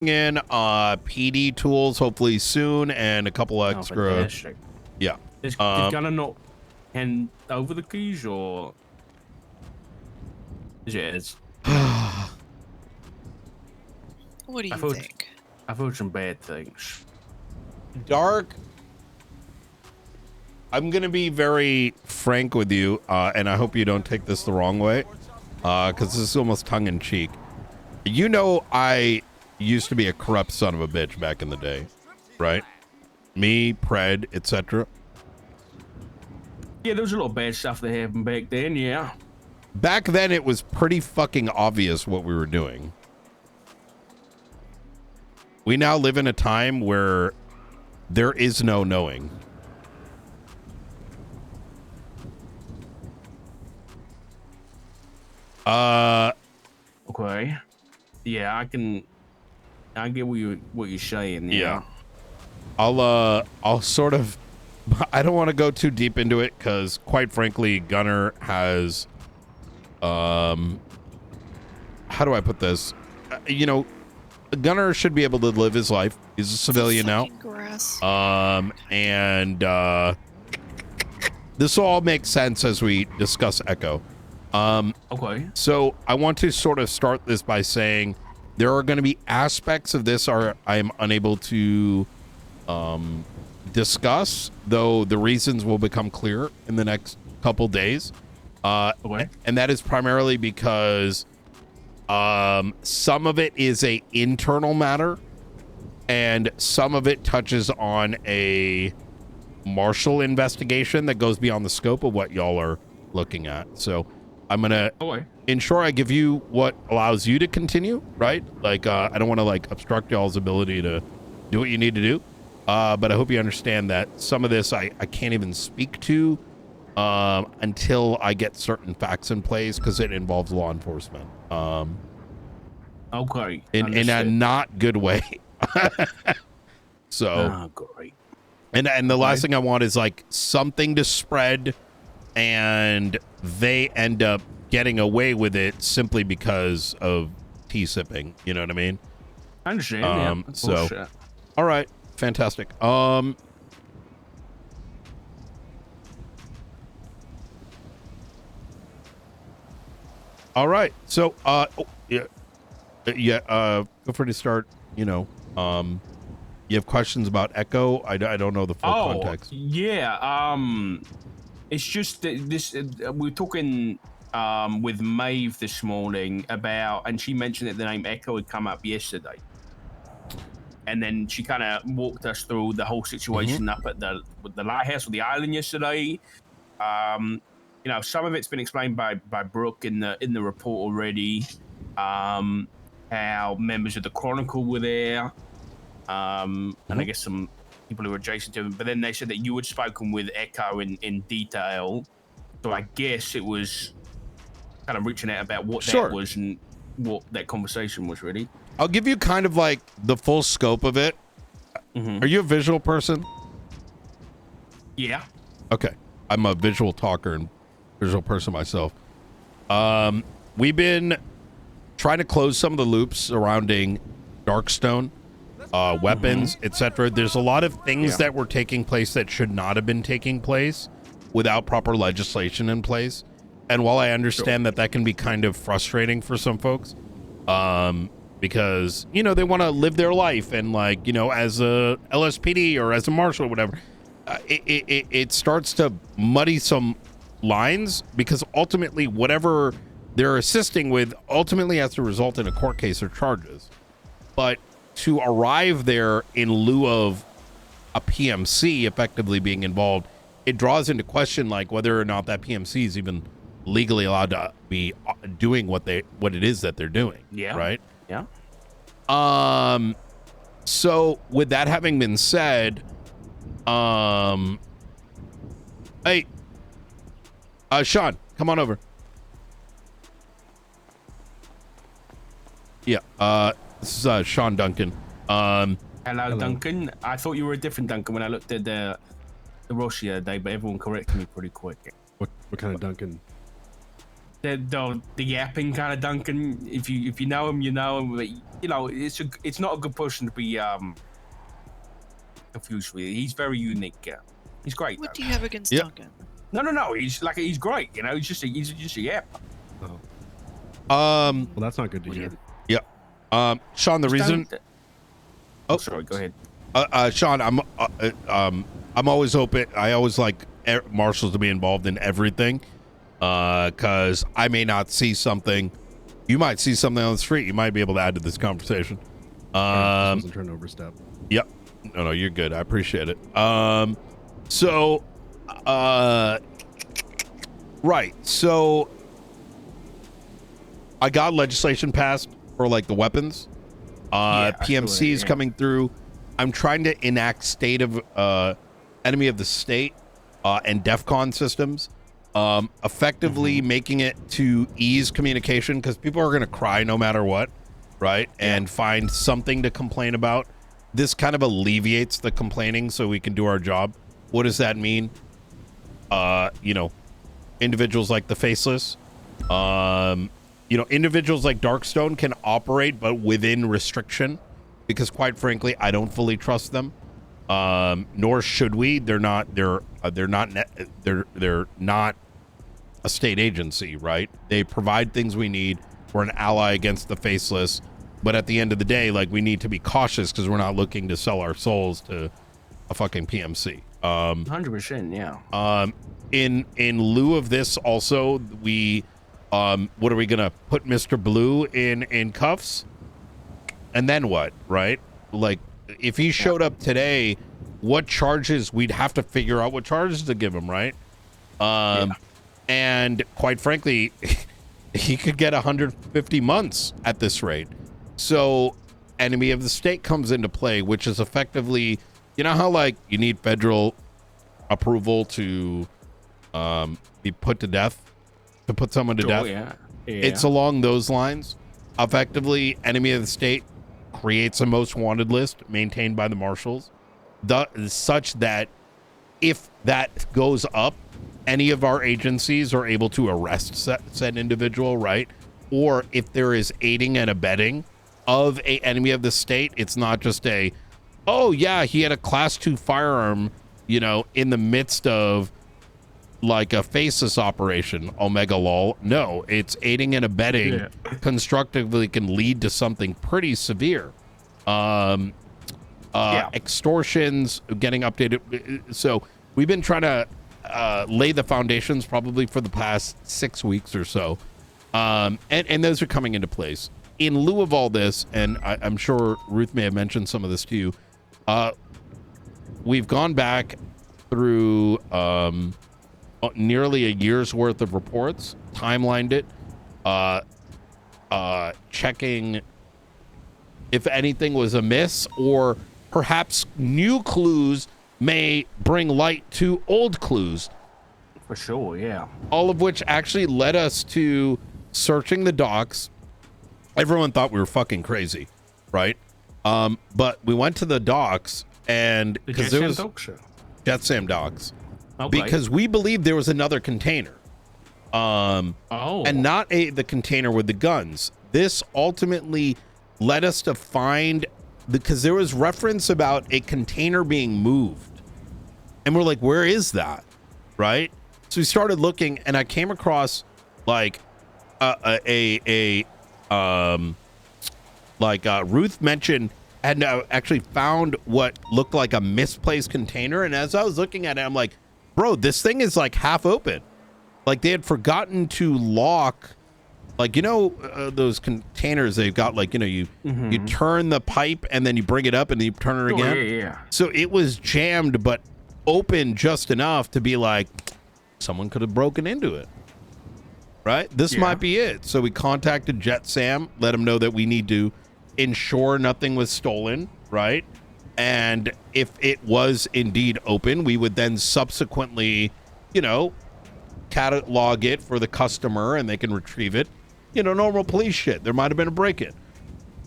in PD tools hopefully soon, and a couple extra. Fantastic. Yeah. Is Gunner not hand over the keys, or is it? What do you think? I've heard some bad things. Dark. I'm gonna be very frank with you, and I hope you don't take this the wrong way, because this is almost tongue-in-cheek. You know, I used to be a corrupt son of a bitch back in the day, right? Me, Pred, etc. Yeah, there was a lot of bad stuff that happened back then, yeah. Back then, it was pretty fucking obvious what we were doing. We now live in a time where there is no knowing. Okay. Yeah, I get what you're saying. Yeah. I'll sort of, I don't want to go too deep into it because quite frankly, Gunner has, how do I put this? You know, Gunner should be able to live his life. He's a civilian now. Grass. This all makes sense as we discuss Echo. Okay. So I want to sort of start this by saying there are going to be aspects of this I am unable to discuss, though the reasons will become clear in the next couple days. Okay. And that is primarily because some of it is a internal matter and some of it touches on a martial investigation that goes beyond the scope of what y'all are looking at. So I'm gonna ensure I give you what allows you to continue, right? Like I don't want to like obstruct y'all's ability to do what you need to do, but I hope you understand that some of this I can't even speak to until I get certain facts in place, because it involves law enforcement. Okay. In a not good way. So great. And the last thing I want is like something to spread and they end up getting away with it simply because of tea sipping. You know what I mean? I understand. Yeah. So, Bullshit. all right, fantastic. All right. So, feel free to start. You know, you have questions about Echo? I don't know the full context. Yeah. It's just that this. We were talking with Maeve this morning about, and she mentioned that the name Echo had come up yesterday, and then she kind of walked us through the whole situation up at the lighthouse or the island yesterday. You know, some of it's been explained by Brooke in the report already. How members of the Chronicle were there, and I guess some people who were adjacent to them. But then they said that you had spoken with Echo in detail, so I guess it was kind of reaching out about what that was and what that conversation was really. I'll give you kind of like the full scope of it. Are you a visual person? Yeah. Okay. I'm a visual talker and visual person myself. We've been trying to close some of the loops surrounding Darkstone, weapons, etc. There's a lot of things that were taking place that should not have been taking place without proper legislation in place. And while I understand that can be kind of frustrating for some folks, because, you know, they want to live their life and, like, you know, as a LSPD or as a marshal or whatever, it starts to muddy some lines, because ultimately whatever they're assisting with ultimately has to result in a court case or charges. But to arrive there in lieu of a PMC effectively being involved, it draws into question like whether or not that PMC is even legally allowed to be doing what it is that they're doing. Yeah. Right. Yeah. So with that having been said, hey, Sean, come on over. Yeah, this is Sean Duncan. Hello, Duncan. I thought you were a different Duncan when I looked at the Roshi the other day, but everyone corrected me pretty quick. What kind of Duncan? the yapping kind of Duncan. If you know him, you know him. But, you know, it's not a good person to be confused with. He's very unique. Yeah. He's great. What do you have against Yep. Duncan? No. He's great. You know, he's just a yap. Oh, Well, that's not good to What do hear. yeah. Sean, the reason. Oh, sorry. Go ahead. Sean, I'm always open. I always like marshals to be involved in everything, because I may not see something. You might see something on the street. You might be able to add to this conversation. This wasn't trying to overstep. Yep. No, you're good. I appreciate it. So, right. So, I got legislation passed for like the weapons. PMCs coming through. I'm trying to enact state of enemy of the state and DEFCON systems, effectively making it to ease communication, because people are going to cry no matter what, right? And find something to complain about. This kind of alleviates the complaining so we can do our job. What does that mean? You know, individuals like the Faceless, you know, individuals like Darkstone can operate, but within restriction, because quite frankly, I don't fully trust them. Nor should we. They're not a state agency, right? They provide things we need. We're an ally against the Faceless, but at the end of the day, like, we need to be cautious because we're not looking to sell our souls to a fucking PMC. 100%, yeah. In lieu of this, also, we what are we gonna put Mr. Blue in cuffs? And then what, right? Like, if he showed up today, what charges, we'd have to figure out what charges to give him, right? And quite frankly, he could get 150 months at this rate. So enemy of the state comes into play, which is effectively, you know how like you need federal approval to be put to death, to put someone to death? Yeah. It's along those lines. Effectively, enemy of the state creates a most wanted list maintained by the marshals, such that if that goes up, any of our agencies are able to arrest said individual, right? Or if there is aiding and abetting of a enemy of the state, it's not just a, oh yeah, he had a class 2 firearm, you know, in the midst of like a Faceless operation, Omega lol. No, it's aiding and abetting constructively can lead to something pretty severe. Extortions, getting updated. So we've been trying to lay the foundations probably for the past 6 weeks or so. And those are coming into place. In lieu of all this, and I'm sure Ruth may have mentioned some of this to you, we've gone back through nearly a year's worth of reports, timelined it, checking if anything was amiss, or perhaps new clues may bring light to old clues. For sure, yeah. All of which actually led us to searching the docks. Everyone thought we were fucking crazy, right? But we went to the docks, and because there was Jet Sam docks, because we believed there was another container, and not the container with the guns. This ultimately led us to find, because there was reference about a container being moved, and we're like, where is that, right? So we started looking, and I came across like Ruth mentioned, had actually found what looked like a misplaced container. And as I was looking at it, I'm like, bro, this thing is like half open. Like they had forgotten to lock, like, you know, those containers they've got, like, you know, you turn the pipe and then you bring it up and then you turn it again. Yeah. So it was jammed, but open just enough to be like, someone could have broken into it. Right? This might be it. So we contacted Jet Sam, let him know that we need to ensure nothing was stolen, right? And if it was indeed open, we would then subsequently, you know, catalog it for the customer and they can retrieve it. You know, normal police shit. There might have been a break-in.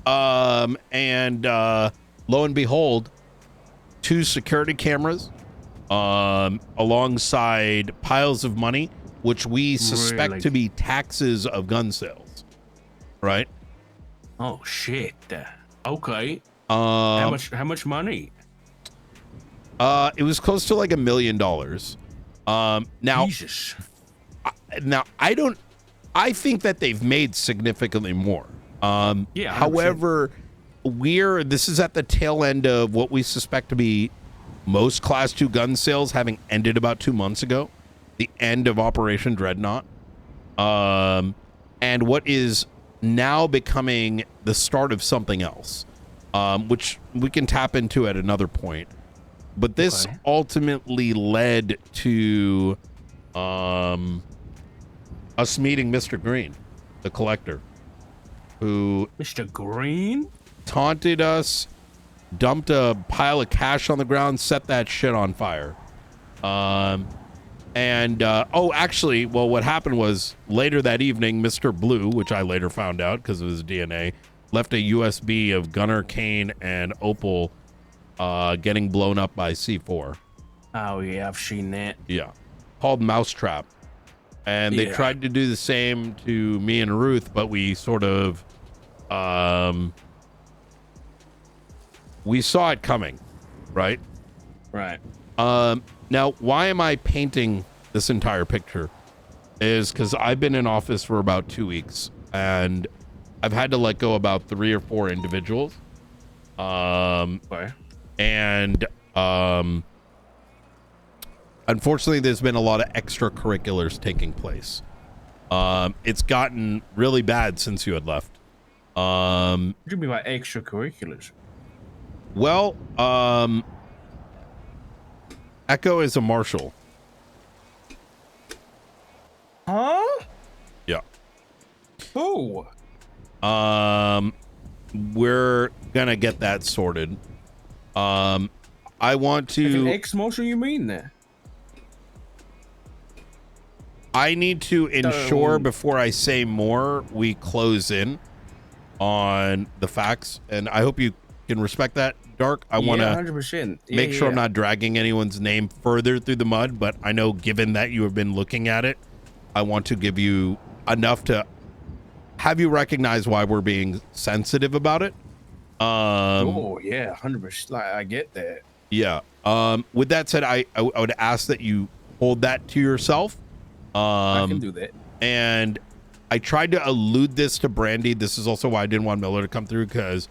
And lo and behold, 2 security cameras alongside piles of money which we suspect Really? to be taxes of gun sales, right? Oh shit. Okay. How much money? It was close to like $1 million. Now, Jesus. I think that they've made significantly more. Yeah, 100%. However, this is at the tail end of what we suspect to be most Class 2 gun sales having ended about 2 months ago, the end of Operation Dreadnought, and what is now becoming the start of something else, which we can tap into at another point. But this ultimately led to us meeting Mr. Green, the collector, who Mr. Green taunted us, dumped a pile of cash on the ground, set that shit on fire. Actually, what happened was later that evening, Mr. Blue, which I later found out because of his DNA, left a USB of Gunner, Kane, and Opal getting blown up by C4. Oh yeah, I've seen that. Yeah, called Mousetrap. And they tried to do the same to me and Ruth, but we sort of we saw it coming, right? Right. Now, why am I painting this entire picture? Is because I've been in office for about 2 weeks, and I've had to let go about 3 or 4 individuals. Unfortunately, there's been a lot of extracurriculars taking place. It's gotten really bad since you had left. What do you mean by extracurriculars? Well, Echo is a marshal. Huh? Yeah. Who? We're gonna get that sorted. I want to. Like an ex-marshal, you mean there? I need to ensure before I say more, we close in on the facts, and I hope you can respect that, Dark. I want to 100%. make sure I'm not dragging anyone's name further through the mud, but I know given that you have been looking at it, I want to give you enough to have you recognize why we're being sensitive about it. 100%. Like, I get that. Yeah. With that said, I would ask that you hold that to yourself. I can do that. And I tried to allude this to Brandy. This is also why I didn't want Miller to come through, because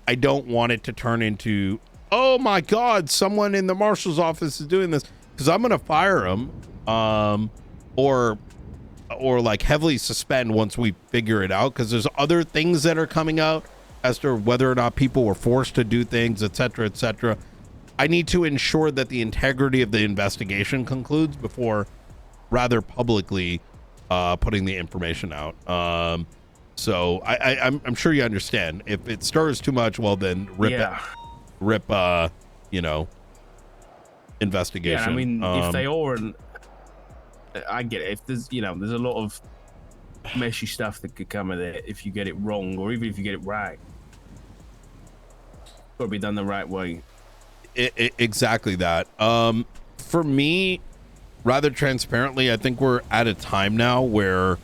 I don't want it to turn into, oh my God, someone in the marshal's office is doing this, because I'm going to fire him, or like heavily suspend once we figure it out, because there's other things that are coming out as to whether or not people were forced to do things, etc., etc. I need to ensure that the integrity of the investigation concludes before rather publicly putting the information out. So I'm sure you understand. If it stirs too much, well then rip investigation. Yeah, I mean, if they are, I get it. If there's there's a lot of messy stuff that could come of it if you get it wrong, or even if you get it right. Got to be done the right way. Exactly that. For me, rather transparently, I think we're at a time now where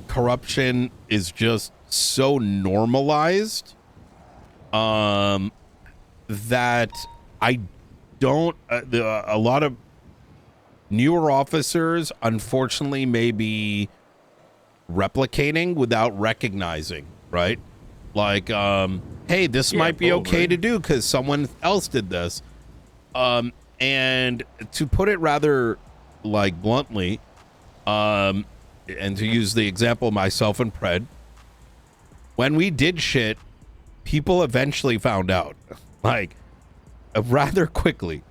corruption is just so normalized that I don't a lot of newer officers unfortunately may be replicating without recognizing, right? Like hey, this might be okay to do because someone else did this, and to put it rather like bluntly, and to use the example of myself and Pred, when we did shit, people eventually found out, like rather quickly.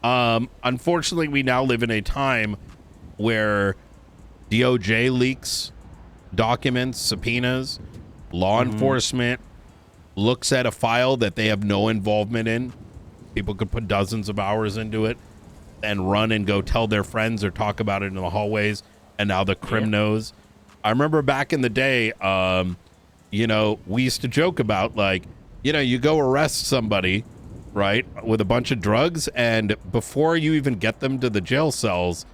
Unfortunately, we now live in a time where DOJ leaks documents, subpoenas, law enforcement looks at a file that they have no involvement in. People could put dozens of hours into it and run and go tell their friends or talk about it in the hallways, and now the crim knows. I remember back in the day, we used to joke about, like, you go arrest somebody, right, with a bunch of drugs, and before you even get them to the jail cells,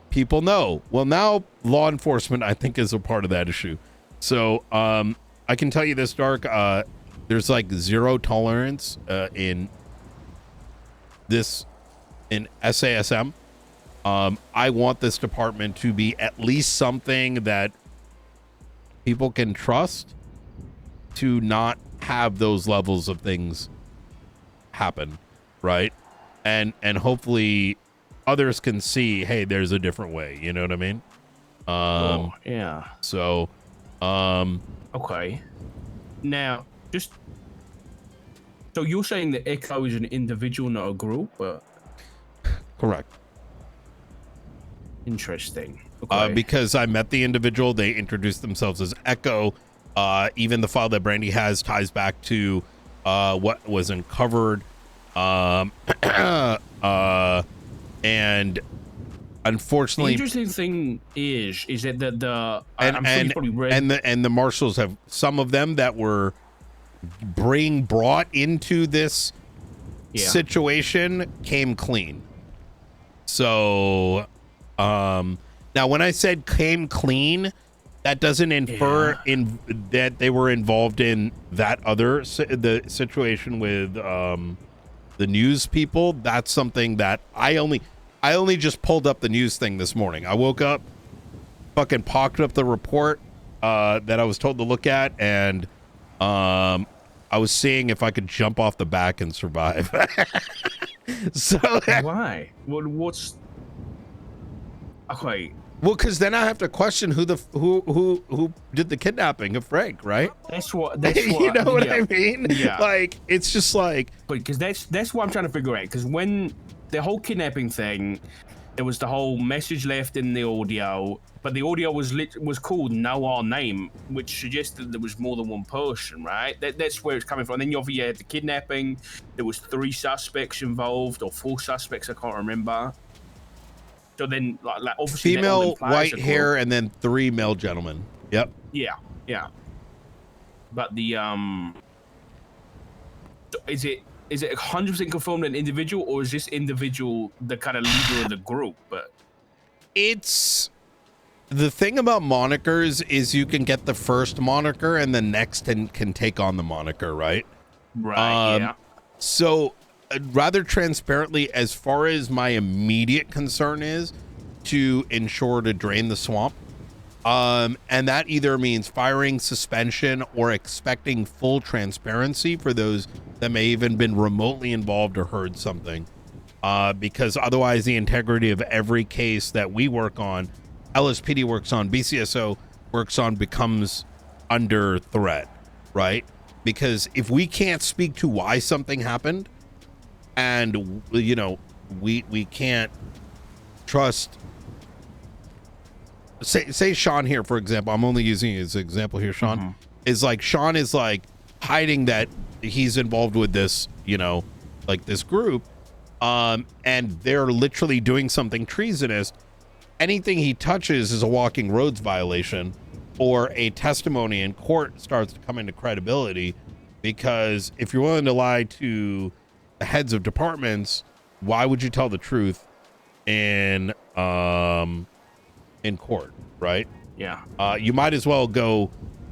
people know. Well, now law enforcement, I think, is a part of that issue. So I can tell you this, Dark. There's like zero tolerance in SASM. I want this department to be at least something that people can trust, to not have those levels of things happen, right? And hopefully others can see, hey, there's a different way. You know what I mean? Yeah. So, okay. Now, so you're saying that Echo is an individual, not a group, but correct. Interesting. Okay. Because I met the individual, they introduced themselves as Echo. Even the file that Brandy has ties back to what was uncovered. And unfortunately, the interesting thing is that the and I'm sure you probably read, and the marshals have some of them that were brought into this situation came clean. So now when I said came clean, that doesn't infer in that they were involved in that the situation with the news people. That's something that I only just pulled up the news thing this morning. I woke up, fucking pocked up the report that I was told to look at, and I was seeing if I could jump off the back and survive. So why? What's okay? Well, because then I have to question who did the kidnapping of Frank, right? That's what you know what I mean? Yeah. Like, it's just like, because that's what I'm trying to figure out. Because when the whole kidnapping thing, there was the whole message left in the audio, but the audio was called "Know Our Name," which suggested there was more than one person, right? That's where it's coming from. And then you obviously had the kidnapping. There was 3 suspects involved, or 4 suspects, I can't remember. So then, like obviously, female, white hair, and then 3 male gentlemen. Yep. Yeah. But the is it 100% confirmed an individual, or is this individual the kind of leader of the group? But it's the thing about monikers is you can get the first moniker and the next can take on the moniker, right? Right. Yeah. So rather transparently, as far as my immediate concern is to ensure to drain the swamp, and that either means firing, suspension, or expecting full transparency for those that may even been remotely involved or heard something, because otherwise the integrity of every case that we work on, LSPD works on, BCSO works on, becomes under threat, right? Because if we can't speak to why something happened, and we can't trust, say Sean here, for example, I'm only using you as an example here, Sean, is like, Sean is like hiding that he's involved with this, like this group, and they're literally doing something treasonous. Anything he touches is a walking roads violation, or a testimony in court starts to come into credibility, because if you're willing to lie to the heads of departments, why would you tell the truth in court, right? Yeah. You might as well go,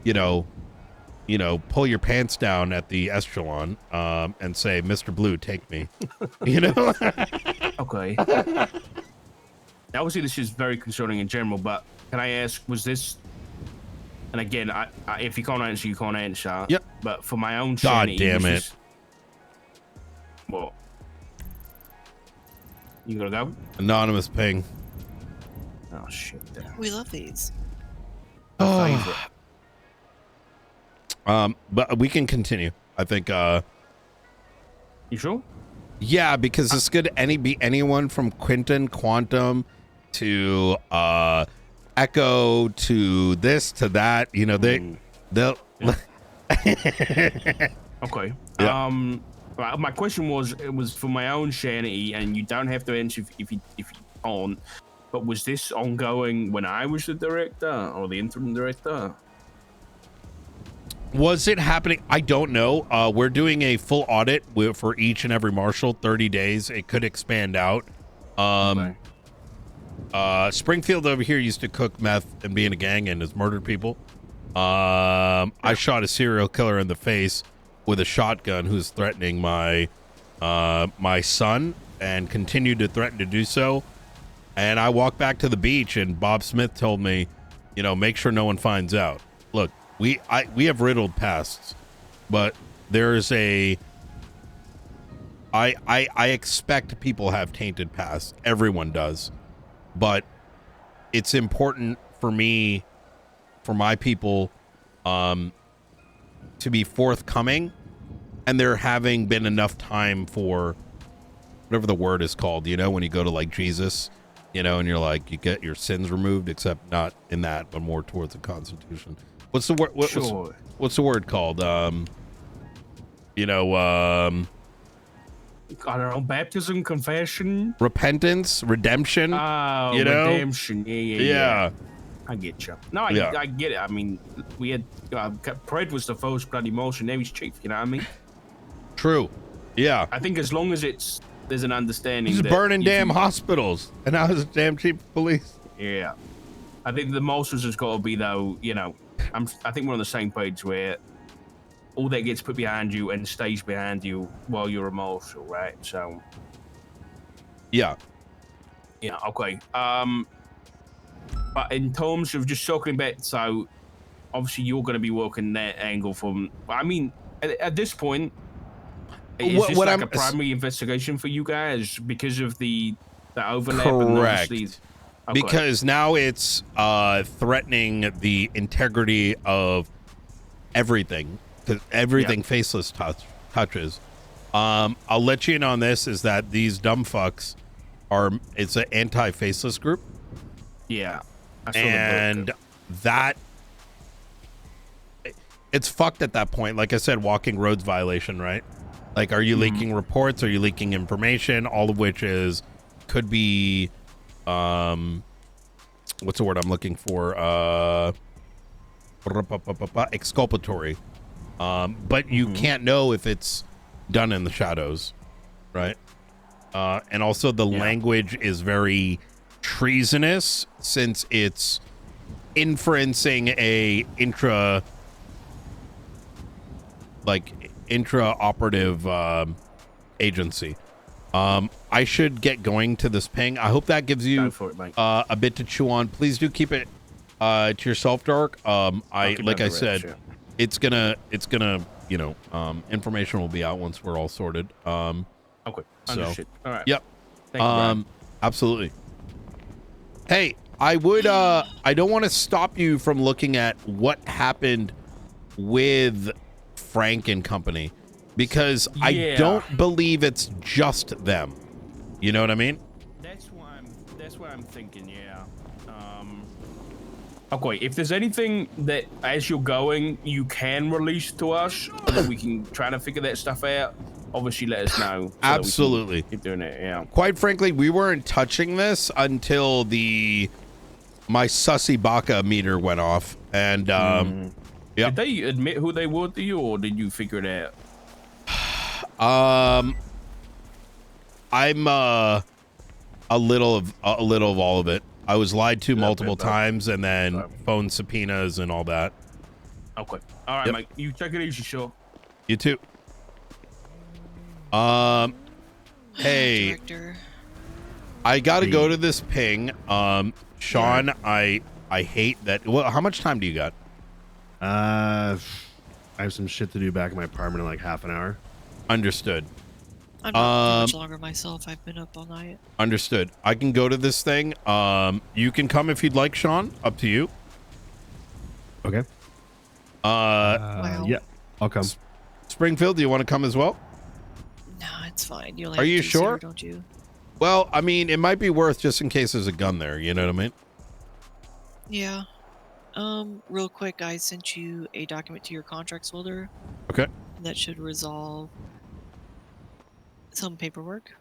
pull your pants down at the Echelon and say, Mr. Blue, take me. Okay. Obviously, this is very concerning in general, but can I ask, was this? And again, I if you can't answer, you can't answer. Yep. But for my own God sanity, damn it. What? You gonna go? Anonymous ping. Oh shit! We love these. Favorite. But we can continue. I think. You sure? Yeah, because this could be anyone from Quentin Quantum to Echo to this to that. They'll. Okay. Yeah. My question was, it was for my own sanity, and you don't have to answer if you can't. But was this ongoing when I was the director or the interim director? Was it happening? I don't know. We're doing a full audit for each and every marshal, 30 days. It could expand out. Okay. Springfield over here used to cook meth and be in a gang and has murdered people. I shot a serial killer in the face with a shotgun who's threatening my my son and continued to threaten to do so. And I walked back to the beach and Bob Smith told me, you know, make sure no one finds out. Look, we have riddled pasts, but there's a I expect people have tainted pasts. Everyone does. But it's important for me, for my people, to be forthcoming, and there having been enough time for whatever the word is called, you know, when you go to like Jesus, you know, and you're like, you get your sins removed, except not in that, but more towards the Constitution. What's the word? What's the word called? You know, I don't know, baptism, confession, repentance, redemption. Oh, you know? redemption. Yeah. I get you. No, I get it. I mean, we had Pred was the first bloody motion. Now he's chief. You know what I mean? True. Yeah. I think as long as there's an understanding. He's burning damn hospitals, and now he's damn chief of police. Yeah. I think the marshals has got to be though. You know, I think we're on the same page where all that gets put behind you and stays behind you while you're a marshal, right? So. Yeah. Yeah. Okay. But in terms of just circling back, so obviously you're going to be working that angle from. I mean, at this point, is this like a primary investigation for you guys because of the overlap? Correct. And okay. Because now it's threatening the integrity of everything. Because everything Faceless touches. I'll let you in on this, is that these dumb fucks it's an anti-Faceless group. Yeah. And that it's fucked at that point. Like I said, walking roads violation, right? Like, are you leaking reports? Are you leaking information? All of which could be what's the word I'm looking for? Exculpatory. But you can't know if it's done in the shadows, right? And also the language is very treasonous, since it's inferencing a intra-operative agency. I should get going to this ping. I hope that gives you a bit to chew on. Please do keep it to yourself, Dark. Like I said, it's gonna you know, information will be out once we're all sorted. Okay. Understood. All right. Yep. Thank you, absolutely. Hey, I would I don't want to stop you from looking at what happened with Frank and company, because I don't believe it's just them. You know what I mean? That's what I'm thinking, yeah. Okay, if there's anything that as you're going you can release to us so that we can try to figure that stuff out, obviously let us know. So absolutely. Keep doing it, yeah. Quite frankly, we weren't touching this until my sussy baka meter went off, and Did they admit who they were to you, or did you figure it out? I'm a little of all of it. I was lied to multiple times, and then phone subpoenas and all that. Okay. All right, Mike. You take it easy, sure. You too. Hey, Director. I gotta go to this ping. Sean, I hate that. Well, how much time do you got? I have some shit to do back in my apartment in like half an hour. Understood. I'm not much longer myself. I've been up all night. Understood. I can go to this thing. You can come if you'd like, Sean. Up to you. Okay. Wow. Yeah, I'll come. Springfield, do you want to come as well? No, it's fine. You'll Are you sure? Don't you? Well, I mean, it might be worth just in case there's a gun there. You know what I mean? Yeah. Real quick, I sent you a document to your contracts folder. Okay. That should resolve some paperwork.